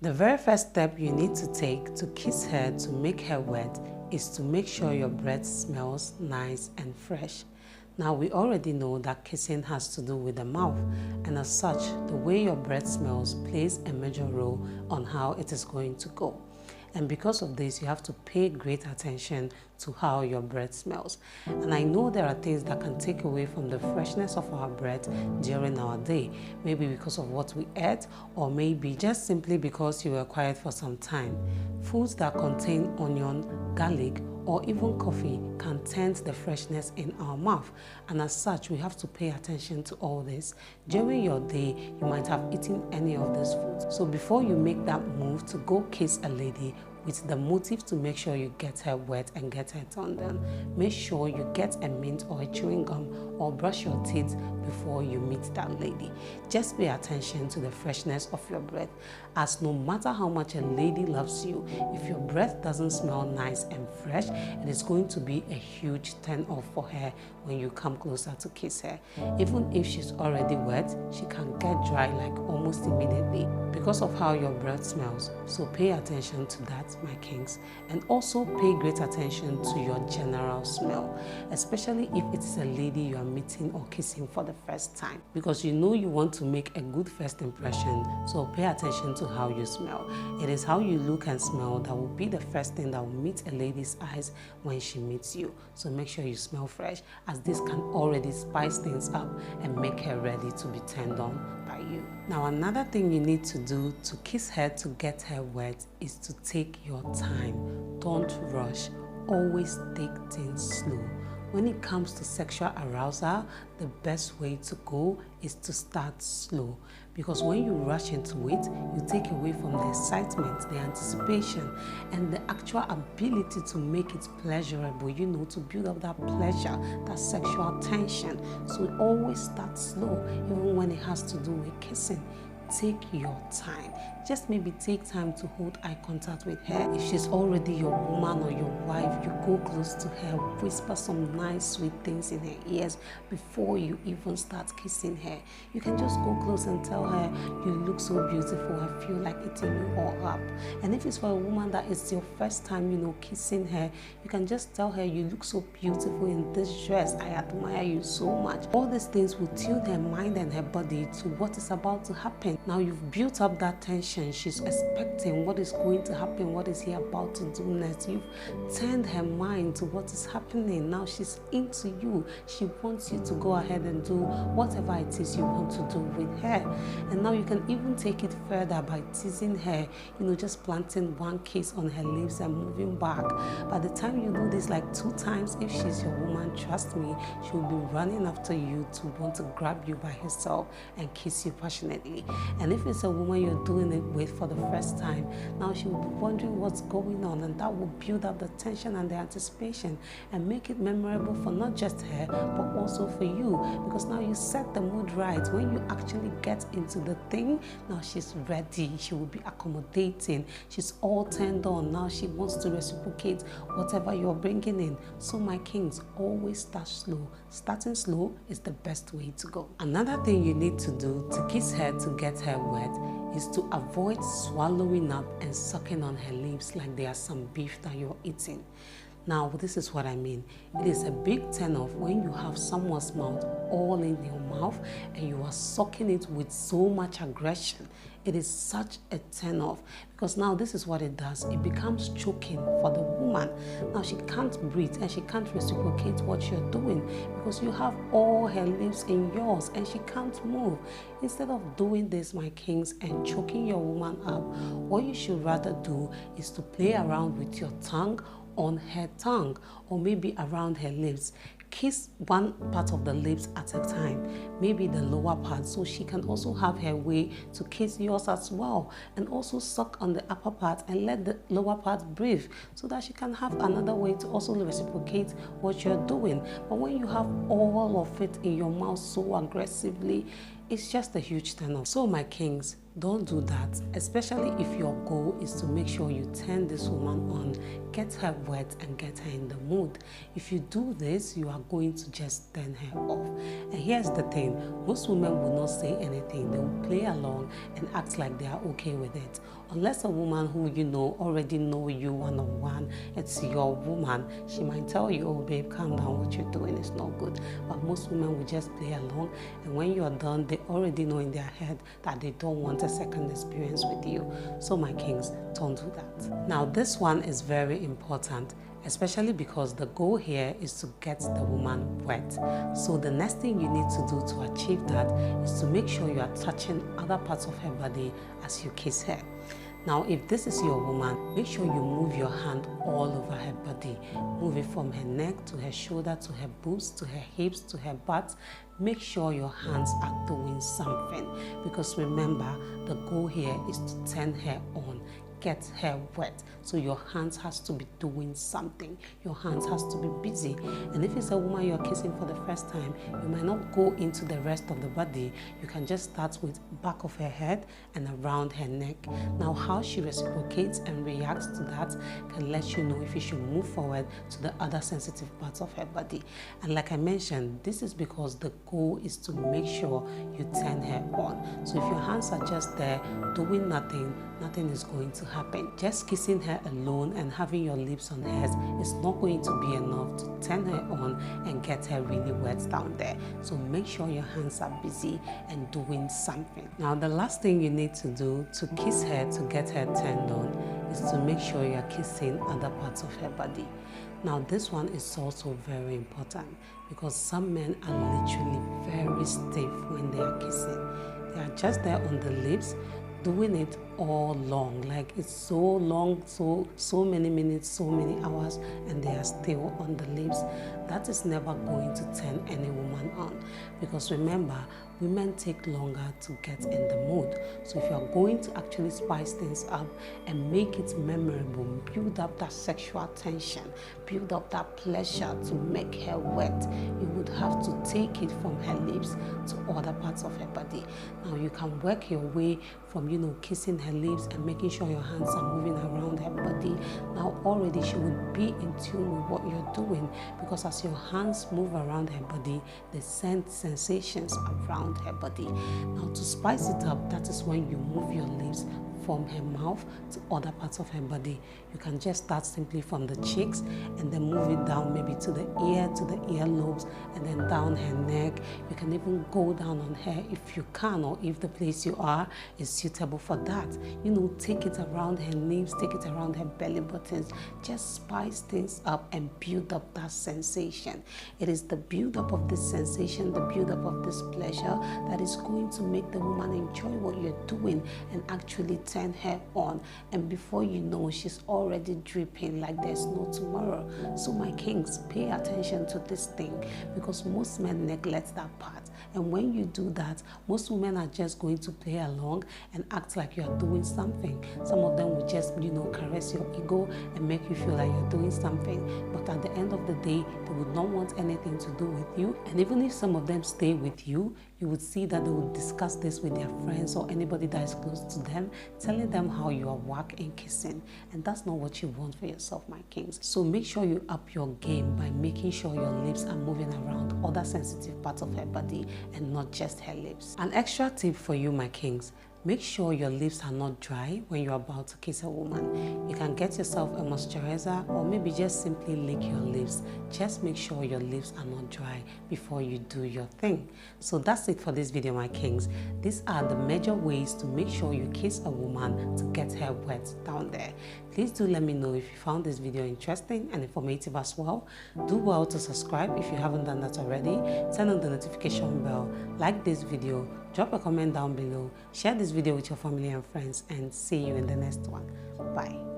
The very first step you need to take to kiss her to make her wet is to make sure your breath smells nice and fresh. Now, we already know that kissing has to do with the mouth, and as such, the way your breath smells plays a major role on how it is going to go. And because of this, you have to pay great attention to how your breath smells. And I know there are things that can take away from the freshness of our breath during our day, maybe because of what we ate, or maybe just simply because you were quiet for some time. Foods that contain onion, garlic, or even coffee can taint the freshness in our mouth, and as such we have to pay attention to all this. During your day, you might have eaten any of these foods, so before you make that move to go kiss a lady with the motive to make sure you get her wet and get her turned on, make sure you get a mint or a chewing gum or brush your teeth before you meet that lady. Just pay attention to the freshness of your breath, as no matter how much a lady loves you, if your breath doesn't smell nice and fresh, it is going to be a huge turn off for her when you come closer to kiss her. Even if she's already wet, she can get dry like almost immediately because of how your breath smells. So pay attention to that, my kings, and also pay great attention to your general smell, especially if it is a lady you are meeting or kissing for the first time, because you know you want to make a good first impression. So pay attention to how you smell. It is how you look and smell that will be the first thing that will meet a lady's eyes when she meets you. So make sure you smell fresh, as this can already spice things up and make her ready to be turned on by you. Now, another thing you need to do to kiss her to get her wet is to take your time. Don't rush. Always take things slow. When it comes to sexual arousal, the best way to go is to start slow, because when you rush into it, you take away from the excitement, the anticipation, and the actual ability to make it pleasurable, to build up that pleasure, that sexual tension. So always start slow, even when it has to do with kissing. Take your time. Just maybe take time to hold eye contact with her. If she's already your woman or your wife, you go close to her, whisper some nice sweet things in her ears before you even start kissing her. You can just go close and tell her, you look so beautiful, I feel like eating you all up. And if it's for a woman that is your first time, kissing her, you can just tell her, you look so beautiful in this dress, I admire you so much. All these things will tune her mind and her body to what is about to happen. Now you've built up that tension. She's expecting what is going to happen, what is he about to do next. You've turned her mind to what is happening. Now she's into you. She wants you to go ahead and do whatever it is you want to do with her. And now you can even take it further by teasing her, just planting one kiss on her lips and moving back. By the time you do this like 2 times, if she's your woman, trust me, she will be running after you to want to grab you by herself and kiss you passionately. And if it's a woman you're doing it with for the first time, now she will be wondering what's going on, and that will build up the tension and the anticipation and make it memorable for not just her but also for you, because now you set the mood right. When you actually get into the thing, now she's ready, she will be accommodating, she's all turned on. Now she wants to reciprocate whatever you're bringing in. So my kings, always start slow. Starting slow is the best way to go. Another thing you need to do to kiss her to get her wet is to avoid swallowing up and sucking on her lips like they are some beef that you're eating. Now, this is what I mean. It is a big turn off when you have someone's mouth all in your mouth and you are sucking it with so much aggression. It is such a turn off, because now this is what it does. It becomes choking for the woman. Now she can't breathe and she can't reciprocate what you're doing because you have all her lips in yours and she can't move. Instead of doing this, my kings, and choking your woman up, what you should rather do is to play around with your tongue on her tongue or maybe around her lips. Kiss one part of the lips at a time, maybe the lower part, so she can also have her way to kiss yours as well, and also suck on the upper part and let the lower part breathe so that she can have another way to also reciprocate what you're doing. But when you have all of it in your mouth so aggressively, it's just a huge turn off. So my kings, don't do that, especially if your goal is to make sure you turn this woman on, get her wet and get her in the mood. If you do this, you are going to just turn her off. And here's the thing, most women will not say anything. They will play along and act like they are okay with it. Unless a woman who you know already know you one-on-one, it's your woman, she might tell you, oh babe, calm down, what you're doing is not good. But most women will just play along, and when you are done, they already know in their head that they don't want a second experience with you. So my kings, don't do that. Now this one is very important, especially because the goal here is to get the woman wet. So the next thing you need to do to achieve that is to make sure you are touching other parts of her body as you kiss her. Now, if this is your woman, make sure you move your hand all over her body. Move it from her neck to her shoulder, to her boobs, to her hips, to her butt. Make sure your hands are doing something, because remember, the goal here is to turn her on, get her wet. So your hands has to be doing something. Your hands has to be busy. And if it's a woman you're kissing for the first time, you might not go into the rest of the body. You can just start with back of her head and around her neck. Now how she reciprocates and reacts to that can let you know if you should move forward to the other sensitive parts of her body. And like I mentioned, this is because the goal is to make sure you turn her on. So if your hands are just there doing nothing, nothing is going to happen. Just kissing her alone and having your lips on hers is not going to be enough to turn her on and get her really wet down there. So make sure your hands are busy and doing something. Now the last thing you need to do to kiss her to get her turned on is to make sure you're kissing other parts of her body. Now this one is also very important, because some men are literally very stiff when they are kissing. They are just there on the lips, doing it all long, like it's so long, so many minutes, so many hours, and they are still on the lips. That is never going to turn any woman on, because remember, women take longer to get in the mood. So if you are going to actually spice things up and make it memorable, build up that sexual tension, build up that pleasure to make her wet, you would have to take it from her lips to other parts of her body. Now you can work your way from, kissing her lips and making sure your hands are moving around her body. Now already she would be in tune with what you're doing, because as your hands move around her body, they send sensations around her body. Now to spice it up, that is when you move your lips from her mouth to other parts of her body. You can just start simply from the cheeks and then move it down maybe to the ear, to the earlobes, and then down her neck. You can even go down on her if you can, or if the place you are is suitable for that. Take it around her lips, take it around her belly buttons. Just spice things up and build up that sensation. It is the build up of this sensation, the build up of this pleasure, that is going to make the woman enjoy what you're doing and actually turn her on. And before you know, she's already dripping like there's no tomorrow. So my kings, pay attention to this thing, because most men neglect that part. And when you do that, most women are just going to play along and act like you are doing something. Some of them will just, caress your ego and make you feel like you're doing something. But at the end of the day, they would not want anything to do with you. And even if some of them stay with you, you would see that they would discuss this with their friends or anybody that is close to them, telling them how you are whack in kissing. And that's not what you want for yourself, my kings. So make sure you up your game by making sure your lips are moving around other sensitive parts of her body and not just her lips. An extra tip for you, my kings: make sure your lips are not dry when you're about to kiss a woman. You can get yourself a moisturizer, or maybe just simply lick your lips. Just make sure your lips are not dry before you do your thing. So that's it for this video, my kings. These are the major ways to make sure you kiss a woman to get her wet down there. Please do let me know if you found this video interesting and informative as well. Do well to subscribe if you haven't done that already. Turn on the notification bell, like this video, drop a comment down below, share this video with your family and friends, and see you in the next one. Bye.